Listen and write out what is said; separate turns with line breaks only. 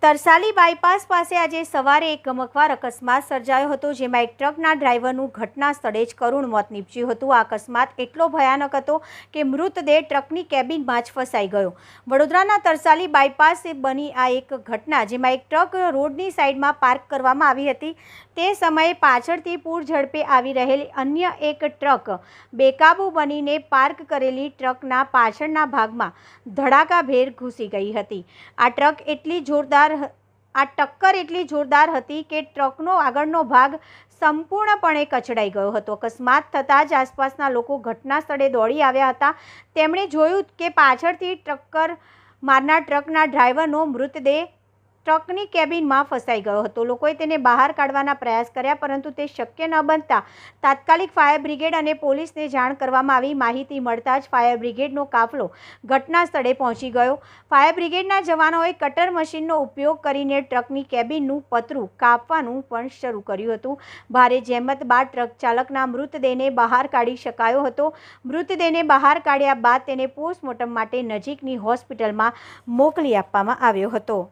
Tarsali bypass પાસે આજે સવારે એક ગમખ્વાર અકસ્માત સર્જાયો હતો, જેમાં એક ટ્રકના ડ્રાઈવરનું ઘટના સ્થળે જ કરુણ મોત નીપજ્યું હતું। આ અકસ્માત એટલો ભયાનક હતો કે મૃતદેહ ટ્રકની કેબિનમાં જ ફસાઈ ગયો। વડોદરાના તરસાલી બાયપાસે બની આ એક ઘટના, જેમાં એક ટ્રક રોડની સાઈડમાં પાર્ક કરવામાં આવી હતી। તે સમયે પાછળથી પૂર ઝડપે આવી રહેલી અન્ય એક ટ્રક બેકાબૂ બનીને પાર્ક કરેલી ટ્રકના પાછળના ભાગમાં ધડાકાભેર ઘૂસી ગઈ હતી। આ ટક્કર એટલી જોરદાર હતી કે ટ્રકનો આગળનો ભાગ સંપૂર્ણપણે કચડાઈ ગયો હતો। અકસ્માત થતાં જ આસપાસના લોકો ઘટના સ્થળે દોડી આવ્યા હતા। તેમણે જોયું કે પાછળથી ટક્કર મારનાર ટ્રકના ડ્રાઈવરનો મૃતદેહ ટ્રકની કેબિનમાં ફસાઈ ગયો હતો। લોકોએ તેને બહાર કાઢવાના પ્રયાસ કર્યા, પરંતુ તે શક્ય ન બનતા તાત્કાલિક ફાયર બ્રિગેડ અને પોલીસને જાણ કરવામાં આવી। માહિતી મળતા જ ફાયર બ્રિગેડનો કાફલો ઘટના સ્થળે પહોંચી ગયો। ફાયર બ્રિગેડના જવાનોએ કટર મશીનનો ઉપયોગ કરીને ટ્રકની કેબિનનું પતરું કાપવાનું પણ શરૂ કર્યું હતું। ભારે જહેમત બાદ ટ્રક ચાલકના મૃતદેહને બહાર કાઢી શકાયો હતો। મૃતદેહને બહાર કાઢ્યા બાદ તેને પોસ્ટમોર્ટમ માટે નજીકની હોસ્પિટલમાં મોકલી આપવામાં આવ્યો હતો।